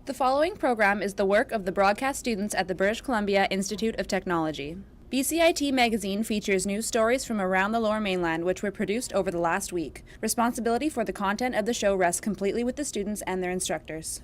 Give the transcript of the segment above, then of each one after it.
The following program is the work of the broadcast students at the British Columbia Institute of Technology. BCIT Magazine features news stories from around the Lower Mainland which were produced over the last week. Responsibility for the content of the show rests completely with the students and their instructors.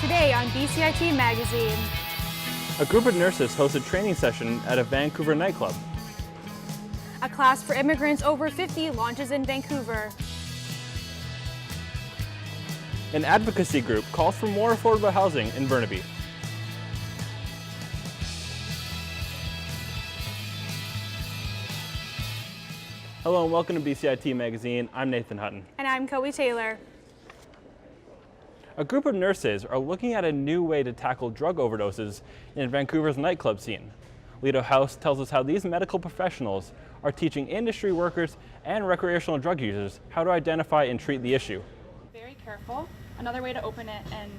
Today on BCIT Magazine. A group of nurses host a training session at a Vancouver nightclub. A class for immigrants over 50 launches in Vancouver. An advocacy group calls for more affordable housing in Burnaby. Hello and welcome to BCIT Magazine. I'm Nathan Hutton. And I'm Chloe Taylor. A group of nurses are looking at a new way to tackle drug overdoses in Vancouver's nightclub scene. Lido House tells us how these medical professionals are teaching industry workers and recreational drug users how to identify and treat the issue. Very careful. Another way to open it, and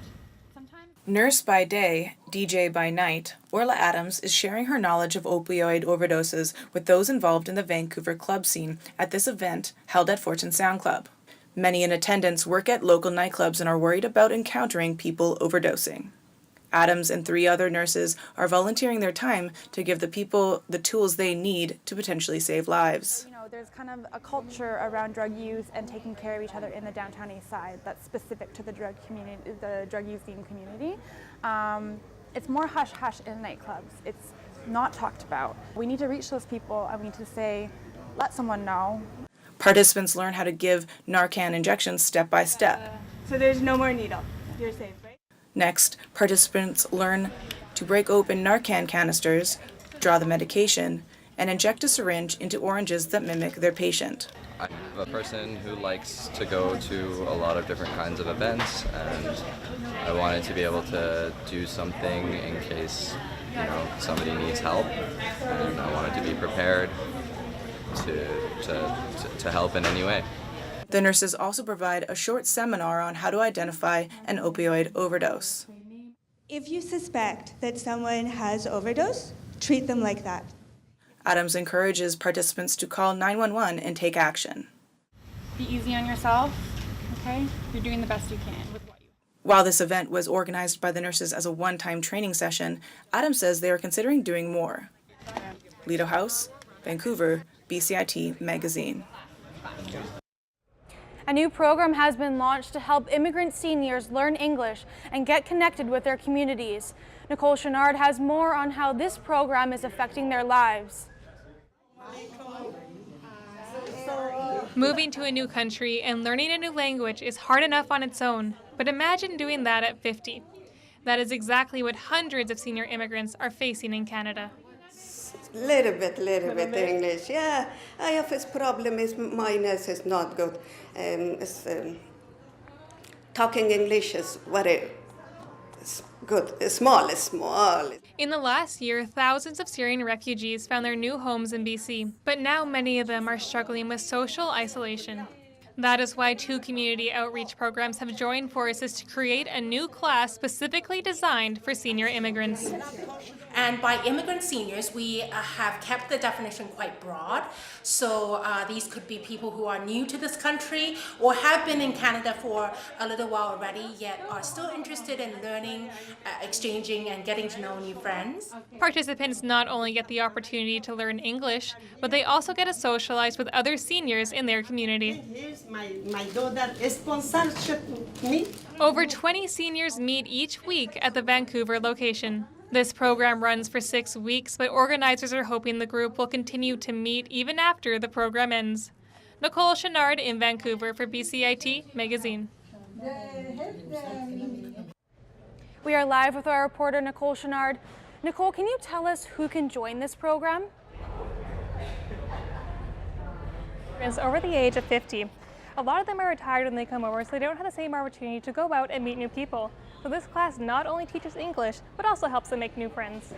sometimes... Nurse by day, DJ by night, Orla Adams is sharing her knowledge of opioid overdoses with those involved in the Vancouver club scene at this event held at Fortune Sound Club. Many in attendance work at local nightclubs and are worried about encountering people overdosing. Adams and 3 other nurses are volunteering their time to give the people the tools they need to potentially save lives. You know, there's kind of a culture around drug use and taking care of each other in the downtown east side that's specific to the drug community, the drug using community. It's more hush-hush in nightclubs. It's not talked about. We need to reach those people and we need to say, let someone know. Participants learn how to give Narcan injections step by step. So there's no more needle. You're safe, right? Next, participants learn to break open Narcan canisters, draw the medication, and inject a syringe into oranges that mimic their patient. I'm a person who likes to go to a lot of different kinds of events, and I wanted to be able to do something in case, somebody needs help, and I wanted to be prepared to help in any way. The nurses also provide a short seminar on how to identify an opioid overdose. If you suspect that someone has overdose, treat them like that. Adams encourages participants to call 911 and take action. Be easy on yourself, okay? You're doing the best you can with what you have. While this event was organized by the nurses as a one-time training session, Adams says they are considering doing more. Lido House, Vancouver, BCIT Magazine. A new program has been launched to help immigrant seniors learn English and get connected with their communities. Nicole Chenard has more on how this program is affecting their lives. Moving to a new country and learning a new language is hard enough on its own, but imagine doing that at 50. That is exactly what hundreds of senior immigrants are facing in Canada. Little bit English. Yeah, I have this problem is mine is not good. Talking English is very good. Small. In the last year, thousands of Syrian refugees found their new homes in BC, but now many of them are struggling with social isolation. That is why 2 community outreach programs have joined forces to create a new class specifically designed for senior immigrants. And by immigrant seniors, we have kept the definition quite broad. So these could be people who are new to this country or have been in Canada for a little while already, yet are still interested in learning, exchanging, and getting to know new friends. Participants not only get the opportunity to learn English, but they also get to socialize with other seniors in their community. Here's my daughter sponsorship me. Over 20 seniors meet each week at the Vancouver location. This program runs for 6 weeks, but organizers are hoping the group will continue to meet even after the program ends. Nicole Chenard in Vancouver for BCIT Magazine. We are live with our reporter Nicole Chenard. Nicole, can you tell us who can join this program? Is over the age of 50. A lot of them are retired when they come over, so they don't have the same opportunity to go out and meet new people. So this class not only teaches English, but also helps them make new friends.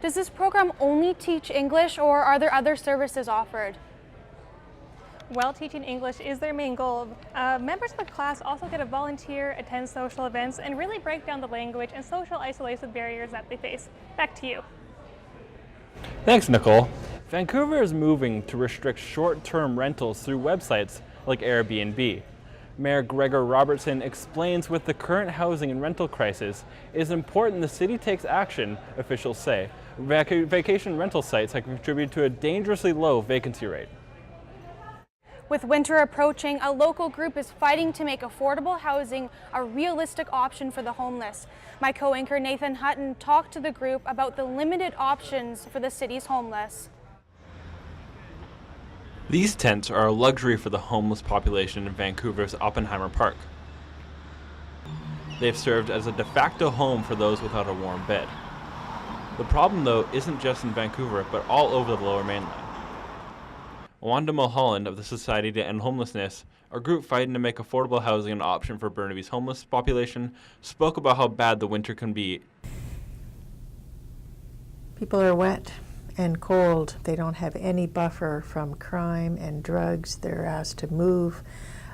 Does this program only teach English, or are there other services offered? While teaching English is their main goal, members of the class also get to volunteer, attend social events, and really break down the language and social isolation barriers that they face. Back to you. Thanks, Nicole. Vancouver is moving to restrict short-term rentals through websites like Airbnb. Mayor Gregor Robertson explains with the current housing and rental crisis, it is important the city takes action, officials say. Vacation rental sites have contributed to a dangerously low vacancy rate. With winter approaching, a local group is fighting to make affordable housing a realistic option for the homeless. My co-anchor Nathan Hutton talked to the group about the limited options for the city's homeless. These tents are a luxury for the homeless population in Vancouver's Oppenheimer Park. They've served as a de facto home for those without a warm bed. The problem, though, isn't just in Vancouver, but all over the Lower Mainland. Wanda Mulholland of the Society to End Homelessness, a group fighting to make affordable housing an option for Burnaby's homeless population, spoke about how bad the winter can be. People are wet and cold. They don't have any buffer from crime and drugs. They're asked to move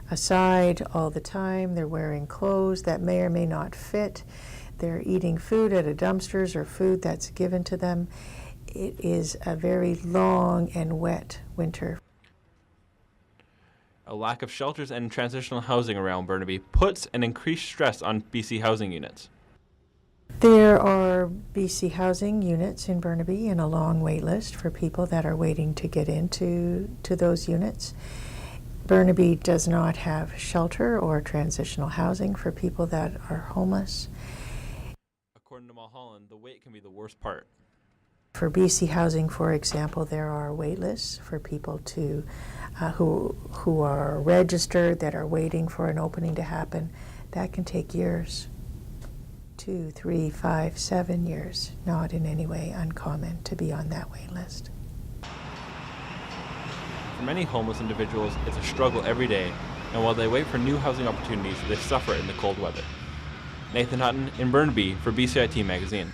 aside all the time. They're wearing clothes that may or may not fit. They're eating food out of dumpsters or food that's given to them. It is a very long and wet winter. A lack of shelters and transitional housing around Burnaby puts an increased stress on BC housing units. There are BC housing units in Burnaby and a long wait list for people that are waiting to get into those units. Burnaby does not have shelter or transitional housing for people that are homeless. According to Mulholland, the wait can be the worst part. For BC Housing, for example, there are wait lists for people to who are registered, that are waiting for an opening to happen. That can take years, 2, 3, 5, 7 years. Not in any way uncommon to be on that wait list. For many homeless individuals, it's a struggle every day, and while they wait for new housing opportunities, they suffer in the cold weather. Nathan Hutton in Burnaby for BCIT Magazine.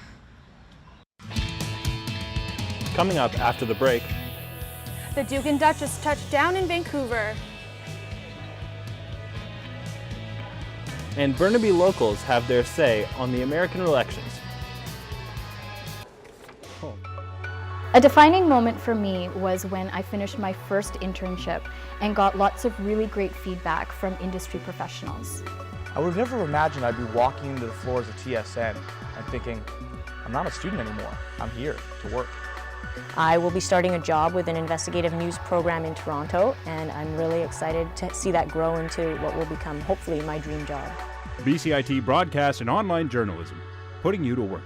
Coming up after the break, The Duke and Duchess touched down in Vancouver. and Burnaby locals have their say on the American elections. A defining moment for me was when I finished my first internship and got lots of really great feedback from industry professionals. I would have never imagined I'd be walking into the floors of TSN and thinking, I'm not a student anymore, I'm here to work. I will be starting a job with an investigative news program in Toronto, and I'm really excited to see that grow into what will become, hopefully, my dream job. BCIT Broadcast and Online Journalism, putting you to work.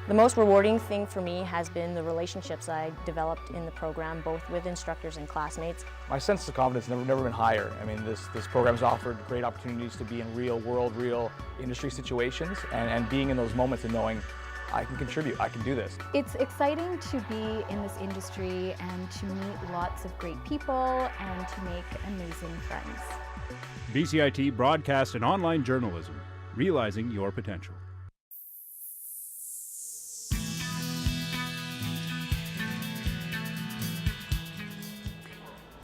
The most rewarding thing for me has been the relationships I developed in the program, both with instructors and classmates. My sense of confidence has never been higher. I mean, this program's offered great opportunities to be in real world, real industry situations, and being in those moments and knowing I can contribute, I can do this. It's exciting to be in this industry and to meet lots of great people and to make amazing friends. BCIT Broadcast and Online Journalism, realizing your potential.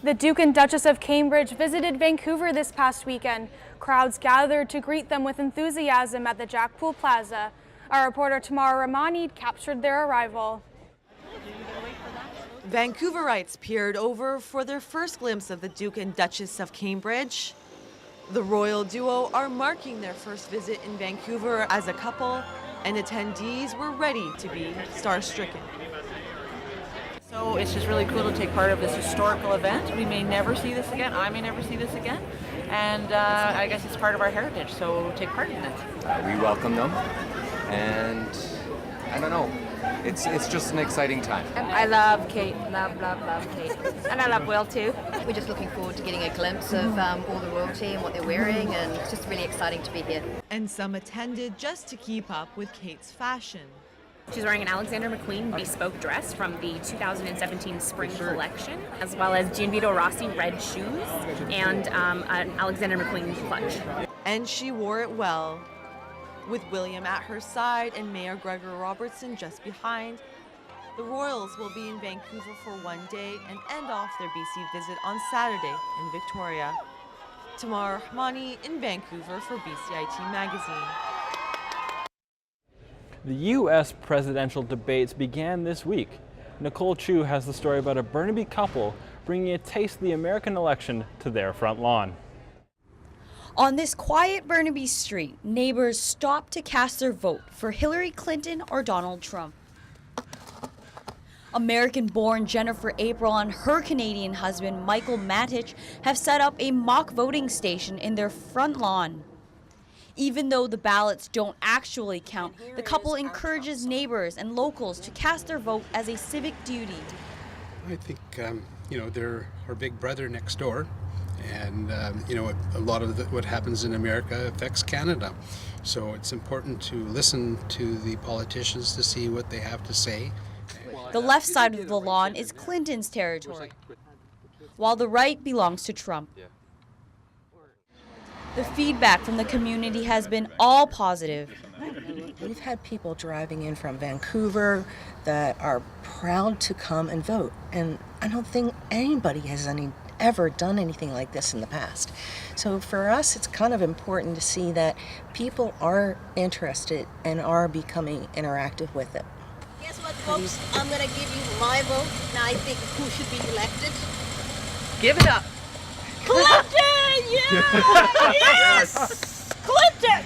The Duke and Duchess of Cambridge visited Vancouver this past weekend. Crowds gathered to greet them with enthusiasm at the Jack Poole Plaza. Our reporter Tamara Ramani captured their arrival. Vancouverites peered over for their first glimpse of the Duke and Duchess of Cambridge. The royal duo are marking their first visit in Vancouver as a couple, and attendees were ready to be star-stricken. So it's just really cool to take part of this historical event. We may never see this again. I may never see this again. And I guess it's part of our heritage, so take part in it. We welcome them, and I don't know, it's just an exciting time. I love Kate, love Kate. And I love Will too. We're just looking forward to getting a glimpse of all the royalty and what they're wearing, and it's just really exciting to be here. And some attended just to keep up with Kate's fashion. She's wearing an Alexander McQueen bespoke dress from the 2017 spring collection, as well as Gianvito Rossi red shoes and an Alexander McQueen clutch. And she wore it well. With William at her side and Mayor Gregor Robertson just behind, the Royals will be in Vancouver for one day and end off their BC visit on Saturday in Victoria. Tamar Rahmani in Vancouver for BCIT Magazine. The U.S. presidential debates began this week. Nicole Chu has the story about a Burnaby couple bringing a taste of the American election to their front lawn. On this quiet Burnaby street, neighbors stopped to cast their vote for Hillary Clinton or Donald Trump. American-born Jennifer April and her Canadian husband Michael Matich have set up a mock voting station in their front lawn. Even though the ballots don't actually count, the couple encourages neighbors and locals to cast their vote as a civic duty. I think, they're our big brother next door. And, a lot of what happens in America affects Canada. So it's important to listen to the politicians to see what they have to say. The left side of the lawn is Clinton's territory, while the right belongs to Trump. The feedback from the community has been all positive. We've had people driving in from Vancouver that are proud to come and vote. And I don't think anybody has ever done anything like this in the past. So for us, it's kind of important to see that people are interested and are becoming interactive with it. Guess what, folks? I'm going to give you my vote. Now I think who should be elected. Give it up. Clinton! Yeah! Yes! Clinton!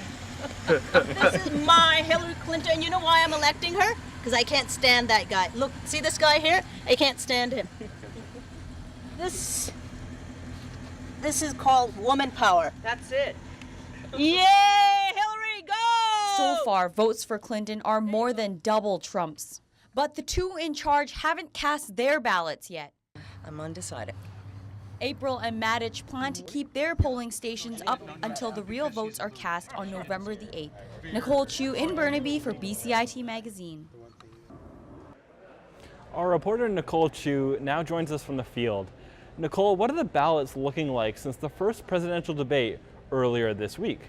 This is my Hillary Clinton. You know why I'm electing her? Because I can't stand that guy. Look, see this guy here? I can't stand him. This is called woman power. That's it. Yay! Hillary, go! So far, votes for Clinton are more than double Trump's. But the two in charge haven't cast their ballots yet. I'm undecided. April and Matich plan to keep their polling stations up until the real votes are cast on November the 8th. Nicole Chu in Burnaby for BCIT Magazine. Our reporter Nicole Chu now joins us from the field. Nicole, what are the ballots looking like since the first presidential debate earlier this week?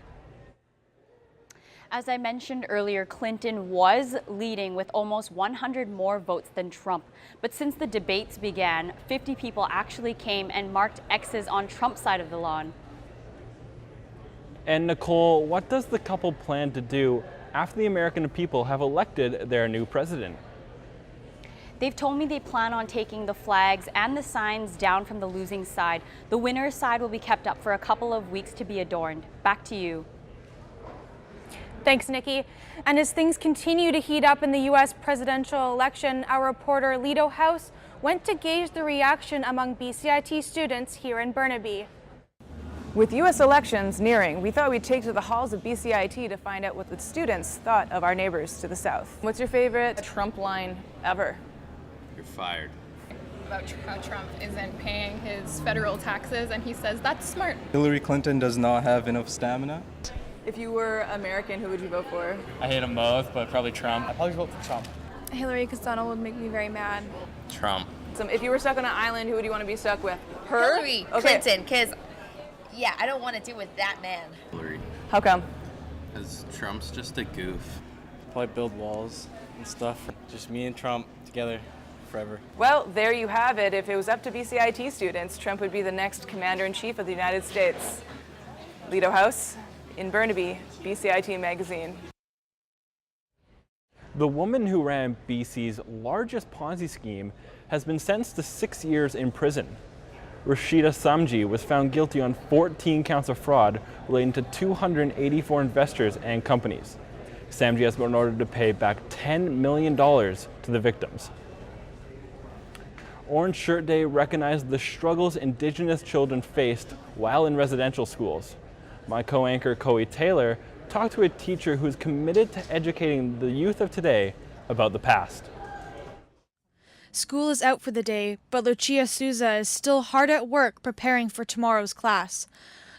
As I mentioned earlier, Clinton was leading with almost 100 more votes than Trump. But since the debates began, 50 people actually came and marked X's on Trump's side of the lawn. And Nicole, what does the couple plan to do after the American people have elected their new president? They've told me they plan on taking the flags and the signs down from the losing side. The winner's side will be kept up for a couple of weeks to be adorned. Back to you. Thanks, Nikki. And as things continue to heat up in the U.S. presidential election, our reporter Lido House went to gauge the reaction among BCIT students here in Burnaby. With U.S. elections nearing, we thought we'd take to the halls of BCIT to find out what the students thought of our neighbors to the south. What's your favorite Trump line ever? You're fired. About how Trump isn't paying his federal taxes, and he says that's smart. Hillary Clinton does not have enough stamina. If you were American, who would you vote for? I hate them both, but probably Trump. I'd probably vote for Trump. Hillary, because Donald would make me very mad. Trump. So if you were stuck on an island, who would you want to be stuck with? Her? Hillary Clinton, because, yeah, I don't want to deal with that man. Hillary. How come? Because Trump's just a goof. Probably build walls and stuff. Just me and Trump together forever. Well, there you have it. If it was up to BCIT students, Trump would be the next commander-in-chief of the United States. Lido House in Burnaby, BCIT Magazine. The woman who ran BC's largest Ponzi scheme has been sentenced to 6 years in prison. Rashida Samji was found guilty on 14 counts of fraud relating to 284 investors and companies. Samji has been ordered to pay back $10 million to the victims. Orange Shirt Day recognized the struggles Indigenous children faced while in residential schools. My co-anchor, Coey Taylor, talked to a teacher who's committed to educating the youth of today about the past. School is out for the day, but Lucia Souza is still hard at work preparing for tomorrow's class.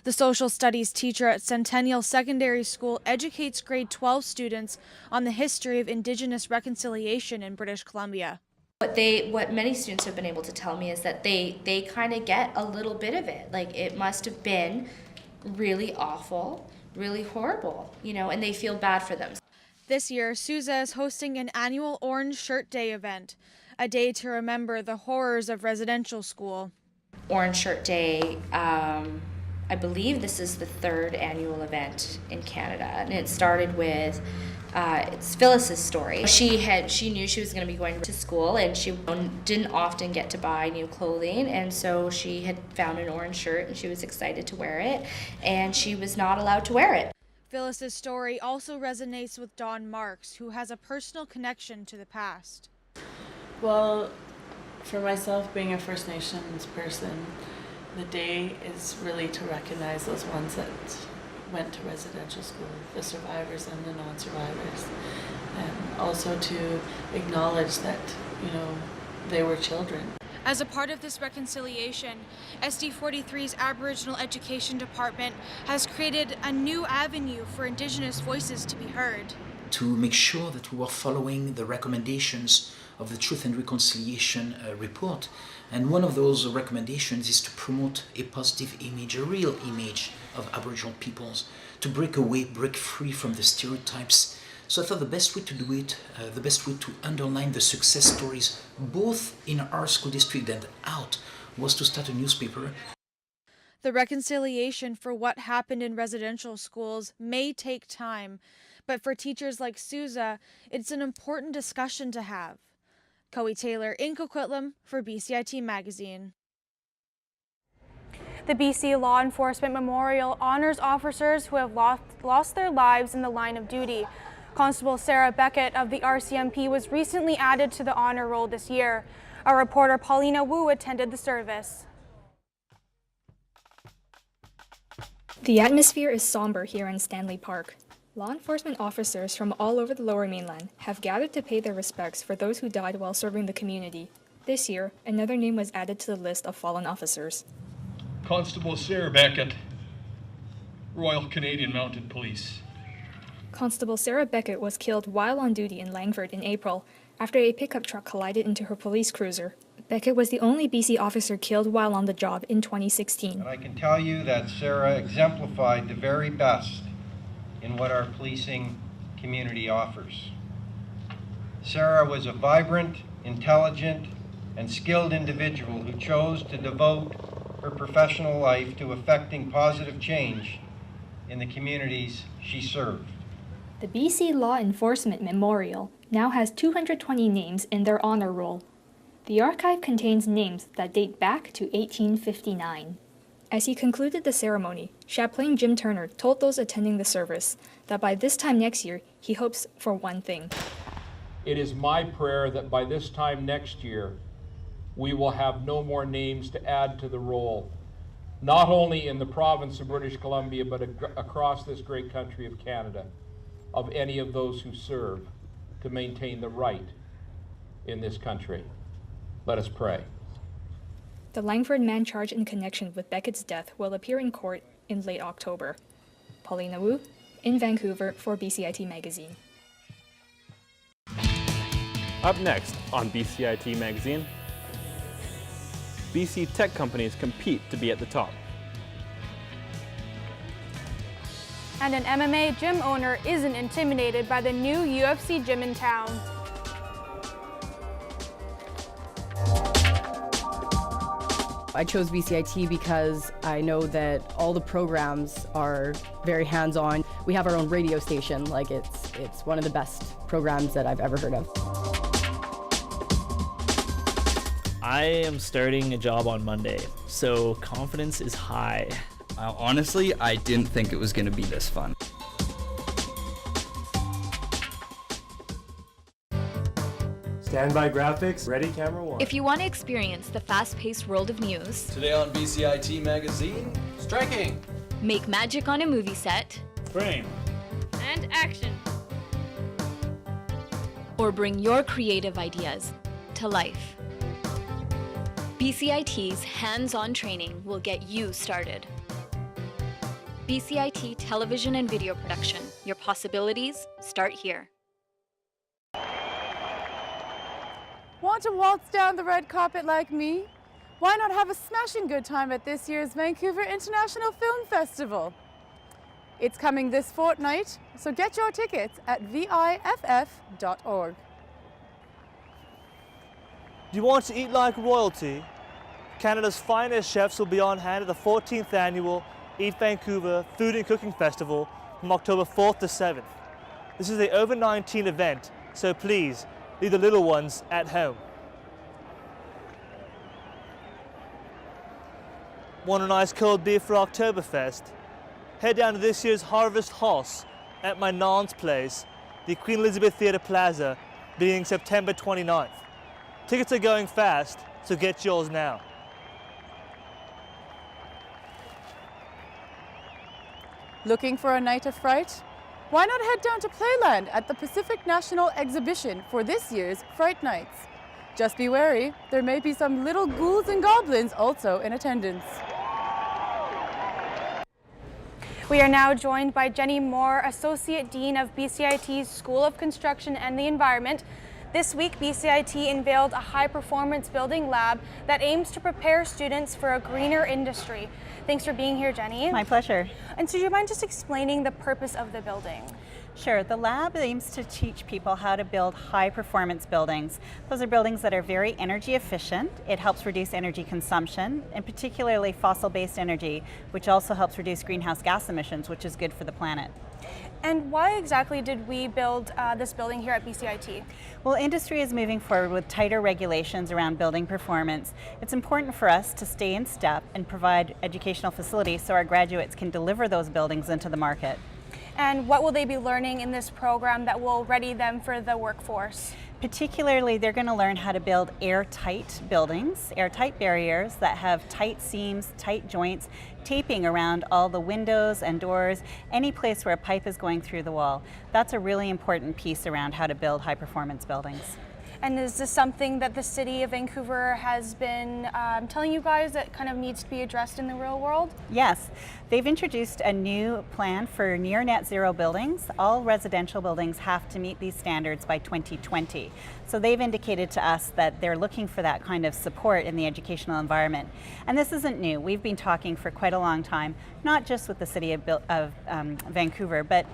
The social studies teacher at Centennial Secondary School educates grade 12 students on the history of Indigenous reconciliation in British Columbia. What many students have been able to tell me is that they kind of get a little bit of it. Like, it must have been really awful really horrible, and they feel bad for them. This year, Sousa is hosting an annual Orange Shirt Day event, a day to remember the horrors of residential school. Orange Shirt Day, I believe this is the 3rd annual event in Canada, and it started with it's Phyllis's story. She knew she was going to be going to school, and she didn't often get to buy new clothing, and so she had found an orange shirt, and she was excited to wear it, and she was not allowed to wear it. Phyllis's story also resonates with Don Marks, who has a personal connection to the past. Well, for myself, being a First Nations person, the day is really to recognize those ones that went to residential school, the survivors and the non-survivors, and also to acknowledge that, they were children. As a part of this reconciliation, SD43's Aboriginal Education Department has created a new avenue for Indigenous voices to be heard. To make sure that we were following the recommendations of the Truth and Reconciliation report. And one of those recommendations is to promote a positive image, a real image of Aboriginal peoples, to break free from the stereotypes. So I thought the best way to do it, the best way to underline the success stories, both in our school district and out, was to start a newspaper. The reconciliation for what happened in residential schools may take time, but for teachers like Sousa, it's an important discussion to have. Cowie Taylor in Coquitlam for BCIT Magazine. The BC Law Enforcement Memorial honors officers who have lost their lives in the line of duty. Constable Sarah Beckett of the RCMP was recently added to the honor roll this year. Our reporter Paulina Wu attended the service. The atmosphere is somber here in Stanley Park. Law enforcement officers from all over the Lower Mainland have gathered to pay their respects for those who died while serving the community. This year, another name was added to the list of fallen officers. Constable Sarah Beckett, Royal Canadian Mounted Police. Constable Sarah Beckett was killed while on duty in Langford in April after a pickup truck collided into her police cruiser. Beckett was the only BC officer killed while on the job in 2016. And I can tell you that Sarah exemplified the very best in what our policing community offers. Sarah was a vibrant, intelligent, and skilled individual who chose to devote her professional life to effecting positive change in the communities she served. The BC Law Enforcement Memorial now has 220 names in their honor roll. The archive contains names that date back to 1859. As he concluded the ceremony, Chaplain Jim Turner told those attending the service that by this time next year, he hopes for one thing. It is my prayer that by this time next year, we will have no more names to add to the roll, not only in the province of British Columbia, but across this great country of Canada, of any of those who serve to maintain the right in this country. Let us pray. The Langford man charged in connection with Beckett's death will appear in court in late October. Paulina Wu in Vancouver for BCIT Magazine. Up next on BCIT Magazine, BC tech companies compete to be at the top. And an MMA gym owner isn't intimidated by the new UFC gym in town. I chose BCIT because I know that all the programs are very hands-on. We have our own radio station. Like it's one of the best programs that I've ever heard of. I am starting a job on Monday, so confidence is high. Honestly, I didn't think it was going to be this fun. Standby graphics, ready, camera one. If you want to experience the fast-paced world of news, Today on BCIT Magazine, striking, make magic on a movie set, frame, and action, or bring your creative ideas to life, BCIT's hands-on training will get you started. BCIT Television and Video Production. Your possibilities start here. Want to waltz down the red carpet like me? Why not have a smashing good time at this year's Vancouver International Film Festival? It's coming this fortnight, so get your tickets at viff.org. Do you want to eat like royalty? Canada's finest chefs will be on hand at the 14th annual Eat Vancouver Food and Cooking Festival from October 4th to 7th. This is the over 19 event, so please leave the little ones at home. Want a nice cold beer for Oktoberfest? Head down to this year's Harvest House at my Nan's place, the Queen Elizabeth Theatre Plaza, beginning September 29th. Tickets are going fast, so get yours now. Looking for a night of fright? Why not head down to Playland at the Pacific National Exhibition for this year's Fright Nights? Just be wary, there may be some little ghouls and goblins also in attendance. We are now joined by Jenny Moore, Associate Dean of BCIT's School of Construction and the Environment. This week, BCIT unveiled a high-performance building lab that aims to prepare students for a greener industry. Thanks for being here, Jenny. My pleasure. And so do you mind just explaining the purpose of the building? Sure. The lab aims to teach people how to build high-performance buildings. Those are buildings that are very energy efficient. It helps reduce energy consumption, and particularly fossil-based energy, which also helps reduce greenhouse gas emissions, which is good for the planet. And why exactly did we build this building here at BCIT? Well, industry is moving forward with tighter regulations around building performance. It's important for us to stay in step and provide educational facilities so our graduates can deliver those buildings into the market. And what will they be learning in this program that will ready them for the workforce? Particularly, they're going to learn how to build airtight buildings, airtight barriers that have tight seams, tight joints, taping around all the windows and doors, any place where a pipe is going through the wall. That's a really important piece around how to build high-performance buildings. And is this something that the City of Vancouver has been telling you guys that kind of needs to be addressed in the real world? Yes. They've introduced a new plan for near net zero buildings. All residential buildings have to meet these standards by 2020. So they've indicated to us that they're looking for that kind of support in the educational environment. And this isn't new. We've been talking for quite a long time, not just with the City of Vancouver, but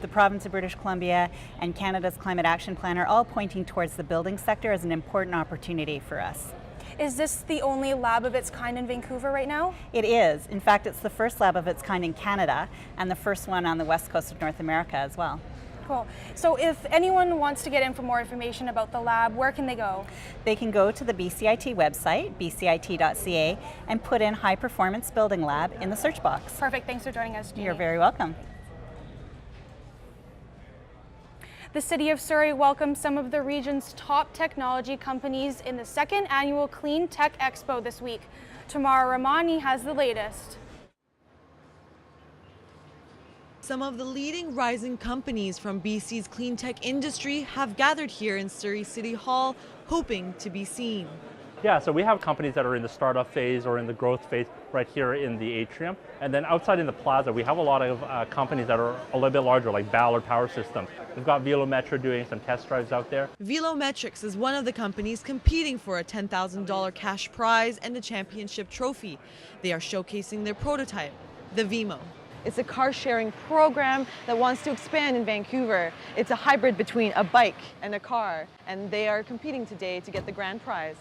the province of British Columbia and Canada's Climate Action Plan are all pointing towards the building sector as an important opportunity for us. Is this the only lab of its kind in Vancouver right now? It is. In fact, it's the first lab of its kind in Canada and the first one on the west coast of North America as well. Cool. So if anyone wants to get in for more information about the lab, where can they go? They can go to the BCIT website, bcit.ca, and put in High Performance Building Lab in the search box. Perfect. Thanks for joining us, Jeannie. You're very welcome. The City of Surrey welcomes some of the region's top technology companies in the second annual Clean Tech Expo this week. Tamara Ramani has the latest. Some of the leading rising companies from BC's clean tech industry have gathered here in Surrey City Hall, hoping to be seen. Yeah, so we have companies that are in the startup phase or in the growth phase right here in the atrium. And then outside in the plaza, we have a lot of companies that are a little bit larger, like Ballard Power System. We've got Velometra doing some test drives out there. Velometrics is one of the companies competing for a $10,000 cash prize and the championship trophy. They are showcasing their prototype, the Vemo. It's a car-sharing program that wants to expand in Vancouver. It's a hybrid between a bike and a car, and they are competing today to get the grand prize.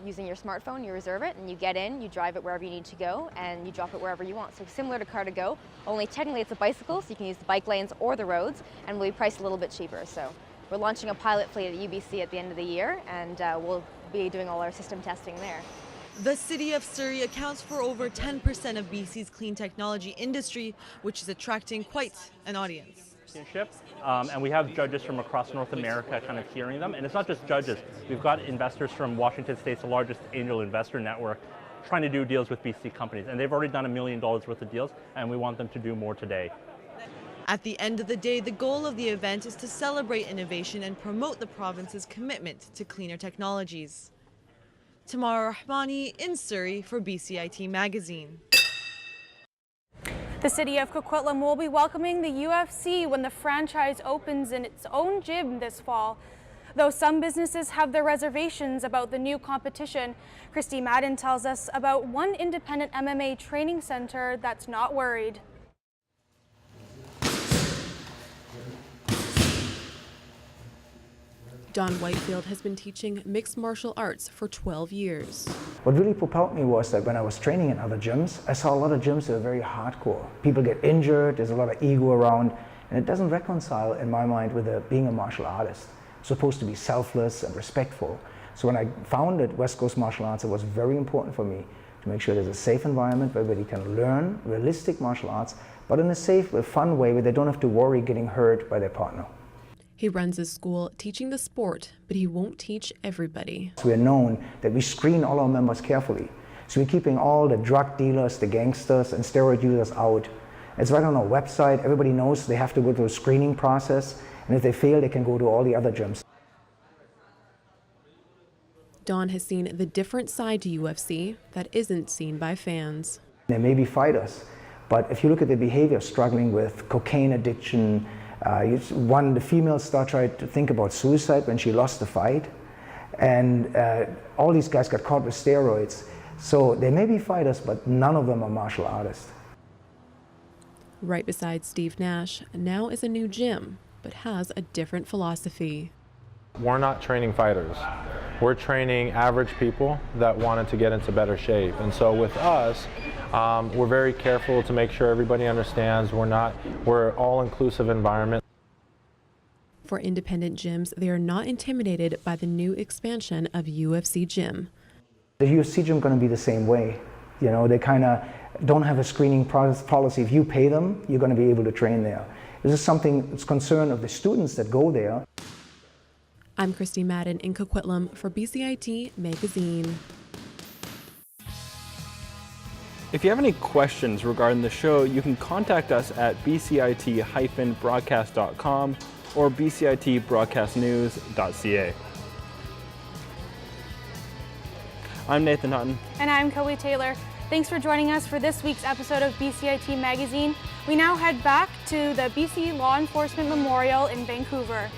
Using your smartphone, you reserve it, and you get in, you drive it wherever you need to go, and you drop it wherever you want. So similar to Car2Go, only technically it's a bicycle, so you can use the bike lanes or the roads, and we'll be priced a little bit cheaper. So we're launching a pilot fleet at UBC at the end of the year, and we'll be doing all our system testing there. The City of Surrey accounts for over 10% of BC's clean technology industry, which is attracting quite an audience. And we have judges from across North America kind of hearing them. And it's not just judges. We've got investors from Washington State's the largest angel investor network trying to do deals with BC companies. And they've already done $1 million worth of deals, and we want them to do more today. At the end of the day, the goal of the event is to celebrate innovation and promote the province's commitment to cleaner technologies. Tamara Rahmani in Surrey for BCIT Magazine. The City of Coquitlam will be welcoming the UFC when the franchise opens in its own gym this fall. Though some businesses have their reservations about the new competition, Christy Madden tells us about one independent MMA training center that's not worried. Don Whitefield has been teaching mixed martial arts for 12 years. What really propelled me was that when I was training in other gyms, I saw a lot of gyms that are very hardcore. People get injured, there's a lot of ego around, and it doesn't reconcile in my mind with being a martial artist. It's supposed to be selfless and respectful. So when I founded West Coast Martial Arts, it was very important for me to make sure there's a safe environment where everybody can learn realistic martial arts, but in a safe, fun way where they don't have to worry getting hurt by their partner. He runs his school teaching the sport, but he won't teach everybody. So we're known that we screen all our members carefully. So we're keeping all the drug dealers, the gangsters, and steroid users out. It's right on our website. Everybody knows they have to go through a screening process, and if they fail, they can go to all the other gyms. Don has seen the different side to UFC that isn't seen by fans. They may be fighters, but if you look at their behavior, struggling with cocaine addiction, the female star tried to think about suicide when she lost the fight, and all these guys got caught with steroids. So they may be fighters, but none of them are martial artists. Right beside Steve Nash now is a new gym, but has a different philosophy. We're not training fighters. We're training average people that wanted to get into better shape. And so with us, we're very careful to make sure everybody understands we're all-inclusive environment. For independent gyms, they are not intimidated by the new expansion of UFC Gym. The UFC gym going to be the same way. You know, they kind of don't have a screening policy. If you pay them, you're going to be able to train there. This is something that's concern of the students that go there. I'm Christy Madden in Coquitlam for BCIT Magazine. If you have any questions regarding the show, you can contact us at bcit-broadcast.com or bcitbroadcastnews.ca. I'm Nathan Hutton. And I'm Chloe Taylor. Thanks for joining us for this week's episode of BCIT Magazine. We now head back to the BC Law Enforcement Memorial in Vancouver.